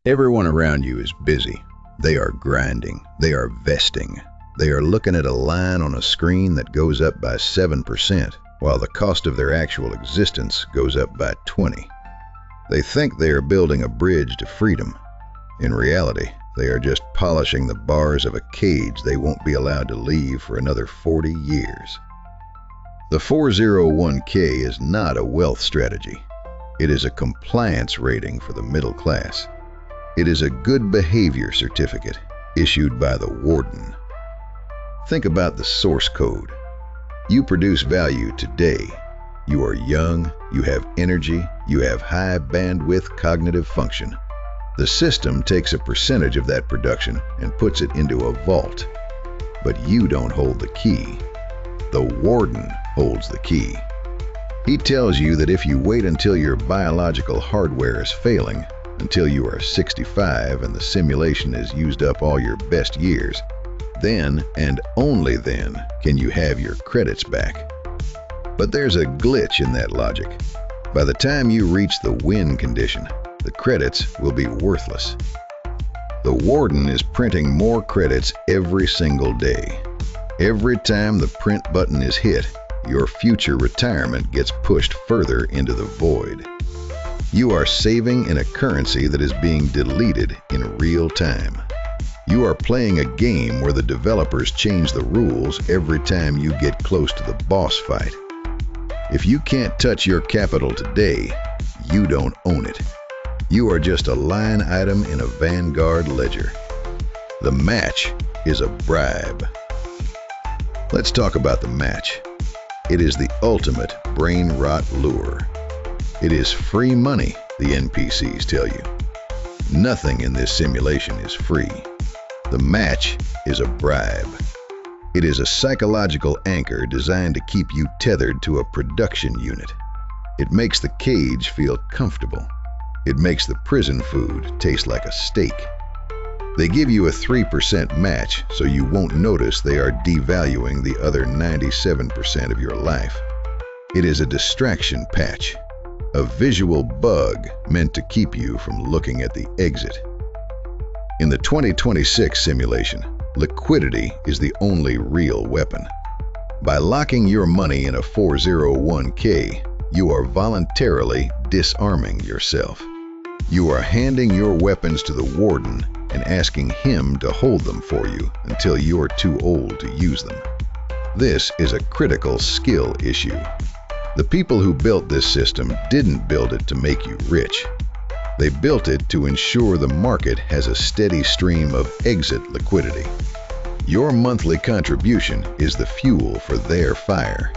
Everyone around you is busy. They are grinding. They are vesting. They are looking at a line on a screen that goes up by 7%, while the cost of their actual existence goes up by 20%. They think they are building a bridge to freedom. In reality, they are just polishing the bars of a cage they won't be allowed to leave for another 40 years. The 401k is not a wealth strategy. It is a compliance rating for the middle class. It is a good behavior certificate issued by the warden. Think about the source code. You produce value today. You are young, you have energy, you have high bandwidth cognitive function. The system takes a percentage of that production and puts it into a vault. But you don't hold the key. The warden holds the key. He tells you that if you wait until your biological hardware is failing, until you are 65 and the simulation has used up all your best years, then and only then can you have your credits back. But there's a glitch in that logic. By the time you reach the win condition, the credits will be worthless. The warden is printing more credits every single day. Every time the print button is hit, your future retirement gets pushed further into the void. You are saving in a currency that is being deleted in real time. You are playing a game where the developers change the rules every time you get close to the boss fight. If you can't touch your capital today, you don't own it. You are just a line item in a Vanguard ledger. The match is a bribe. Let's talk about the match. It is the ultimate brain rot lure. It is free money, the NPCs tell you. Nothing in this simulation is free. The match is a bribe. It is a psychological anchor designed to keep you tethered to a production unit. It makes the cage feel comfortable. It makes the prison food taste like a steak. They give you a 3% match so you won't notice they are devaluing the other 97% of your life. It is a distraction patch, a visual bug meant to keep you from looking at the exit. In the 2026 simulation, liquidity is the only real weapon. By locking your money in a 401k, you are voluntarily disarming yourself. You are handing your weapons to the warden and asking him to hold them for you until you're too old to use them. This is a critical skill issue. The people who built this system didn't build it to make you rich. They built it to ensure the market has a steady stream of exit liquidity. Your monthly contribution is the fuel for their fire.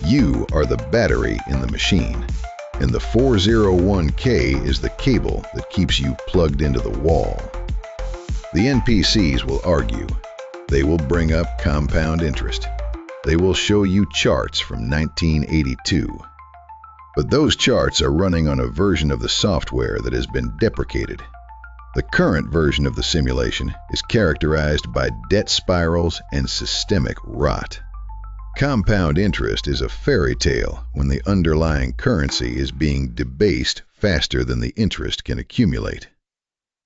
You are the battery in the machine, and the 401k is the cable that keeps you plugged into the wall. The NPCs will argue. They will bring up compound interest. They will show you charts from 1982. But those charts are running on a version of the software that has been deprecated. The current version of the simulation is characterized by debt spirals and systemic rot. Compound interest is a fairy tale when the underlying currency is being debased faster than the interest can accumulate.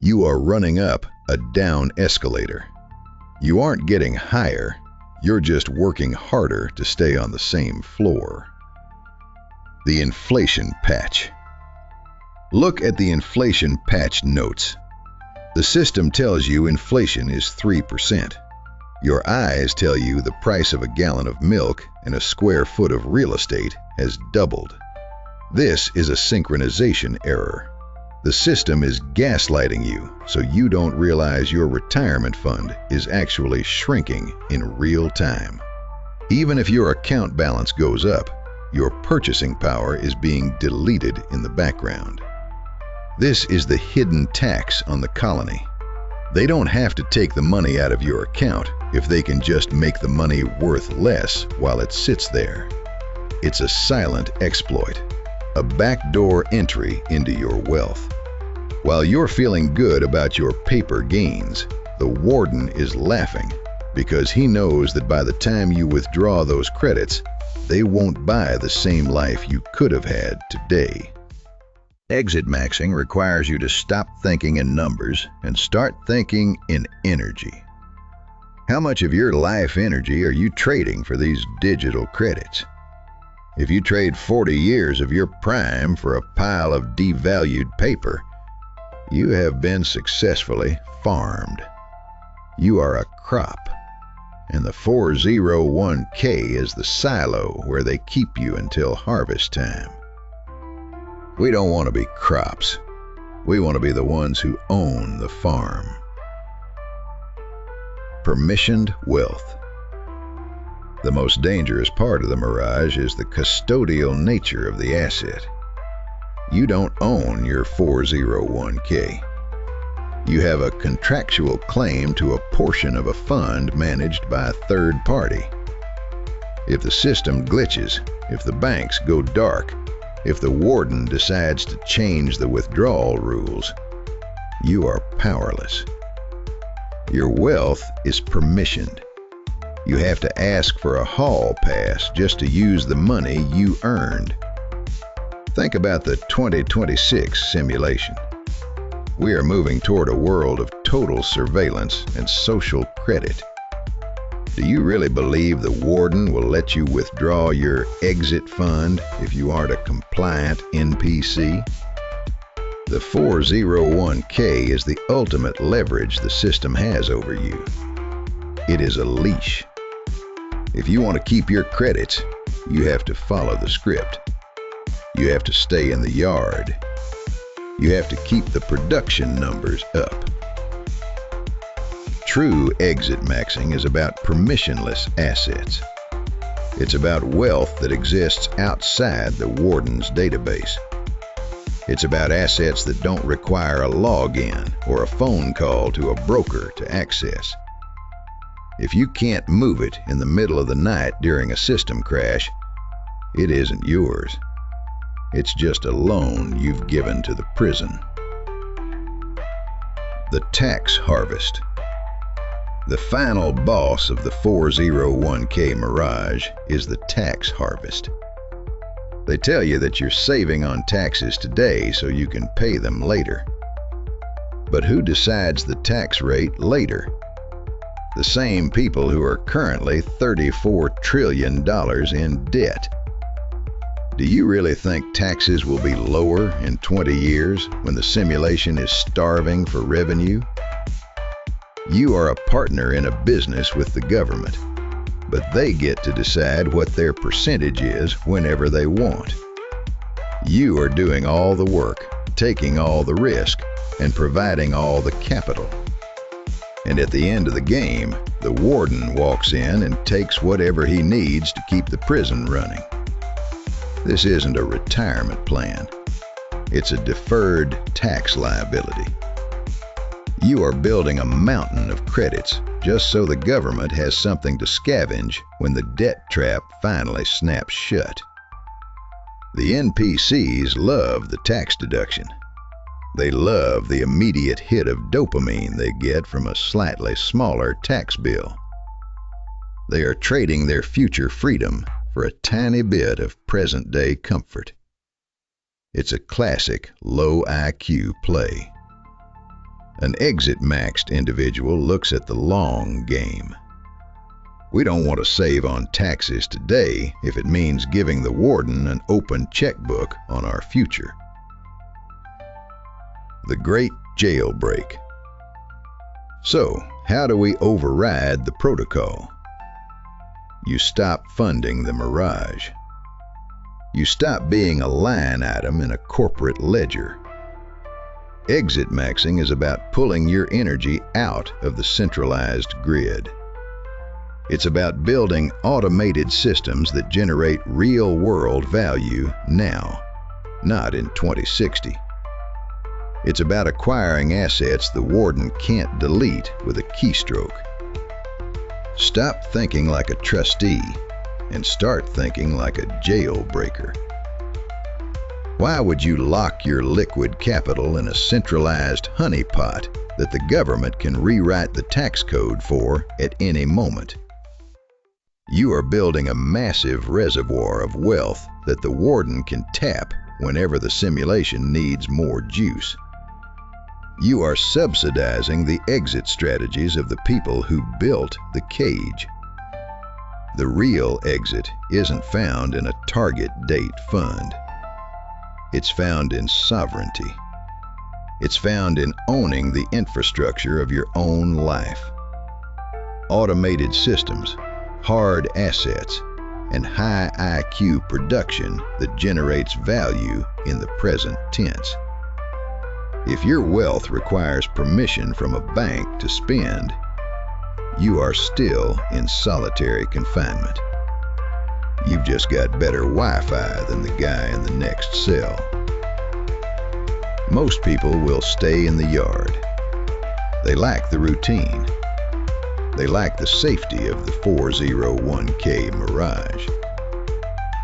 You are running up a down escalator. You aren't getting higher, you're just working harder to stay on the same floor. The inflation patch. Look at the inflation patch notes. The system tells you inflation is 3%. Your eyes tell you the price of a gallon of milk and a square foot of real estate has doubled. This is a synchronization error. The system is gaslighting you so you don't realize your retirement fund is actually shrinking in real time. Even if your account balance goes up, your purchasing power is being deleted in the background. This is the hidden tax on the colony. They don't have to take the money out of your account if they can just make the money worth less while it sits there. It's a silent exploit, a backdoor entry into your wealth. While you're feeling good about your paper gains, the warden is laughing because he knows that by the time you withdraw those credits, they won't buy the same life you could have had today. Exit maxing requires you to stop thinking in numbers and start thinking in energy. How much of your life energy are you trading for these digital credits? If you trade 40 years of your prime for a pile of devalued paper, you have been successfully farmed. You are a crop, and the 401k is the silo where they keep you until harvest time. We don't want to be crops. We want to be the ones who own the farm. Permissioned wealth. The most dangerous part of the mirage is the custodial nature of the asset. You don't own your 401k. You have a contractual claim to a portion of a fund managed by a third party. If the system glitches, if the banks go dark, if the warden decides to change the withdrawal rules, you are powerless. Your wealth is permissioned. You have to ask for a hall pass just to use the money you earned. Think about the 2026 simulation. We are moving toward a world of total surveillance and social credit. Do you really believe the warden will let you withdraw your exit fund if you aren't a compliant NPC? The 401k is the ultimate leverage the system has over you. It is a leash. If you want to keep your credits, you have to follow the script. You have to stay in the yard. You have to keep the production numbers up. True exit maxing is about permissionless assets. It's about wealth that exists outside the warden's database. It's about assets that don't require a login or a phone call to a broker to access. If you can't move it in the middle of the night during a system crash, it isn't yours. It's just a loan you've given to the prison. The tax harvest. The final boss of the 401k mirage is the tax harvest. They tell you that you're saving on taxes today so you can pay them later. But who decides the tax rate later? The same people who are currently $34 trillion in debt. Do you really think taxes will be lower in 20 years when the simulation is starving for revenue? You are a partner in a business with the government, but they get to decide what their percentage is whenever they want. You are doing all the work, taking all the risk, and providing all the capital. And at the end of the game, the warden walks in and takes whatever he needs to keep the prison running. This isn't a retirement plan. It's a deferred tax liability. You are building a mountain of credits just so the government has something to scavenge when the debt trap finally snaps shut. The NPCs love the tax deduction. They love the immediate hit of dopamine they get from a slightly smaller tax bill. They are trading their future freedom for a tiny bit of present-day comfort. It's a classic low IQ play. An exit-maxed individual looks at the long game. We don't want to save on taxes today if it means giving the warden an open checkbook on our future. The Great Jailbreak. So, how do we override the protocol? You stop funding the mirage. You stop being a line item in a corporate ledger. Exit maxing is about pulling your energy out of the centralized grid. It's about building automated systems that generate real-world value now, not in 2060. It's about acquiring assets the warden can't delete with a keystroke. Stop thinking like a trustee and start thinking like a jailbreaker. Why would you lock your liquid capital in a centralized honeypot that the government can rewrite the tax code for at any moment? You are building a massive reservoir of wealth that the warden can tap whenever the simulation needs more juice. You are subsidizing the exit strategies of the people who built the cage. The real exit isn't found in a target date fund. It's found in sovereignty. It's found in owning the infrastructure of your own life. Automated systems, hard assets, and high IQ production that generates value in the present tense. If your wealth requires permission from a bank to spend, you are still in solitary confinement. You've just got better Wi-Fi than the guy in the next cell. Most people will stay in the yard. They lack the routine. They lack the safety of the 401k mirage.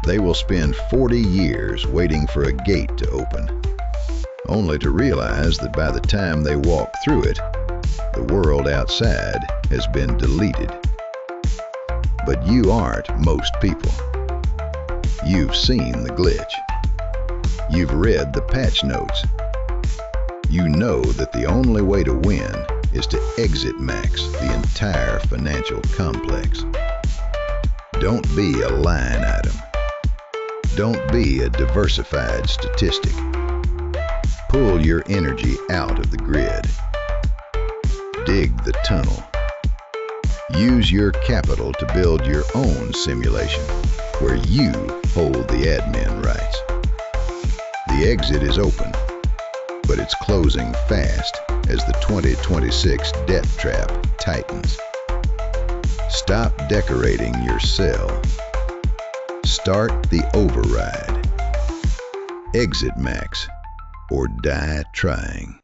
They will spend 40 years waiting for a gate to open, only to realize that by the time they walk through it, the world outside has been deleted. But you aren't most people. You've seen the glitch. You've read the patch notes. You know that the only way to win is to exit max the entire financial complex. Don't be a line item. Don't be a diversified statistic. Pull your energy out of the grid. Dig the tunnel. Use your capital to build your own simulation where you hold the admin rights. The exit is open, but it's closing fast as the 2026 debt trap tightens. Stop decorating your cell. Start the override. Exit max or die trying.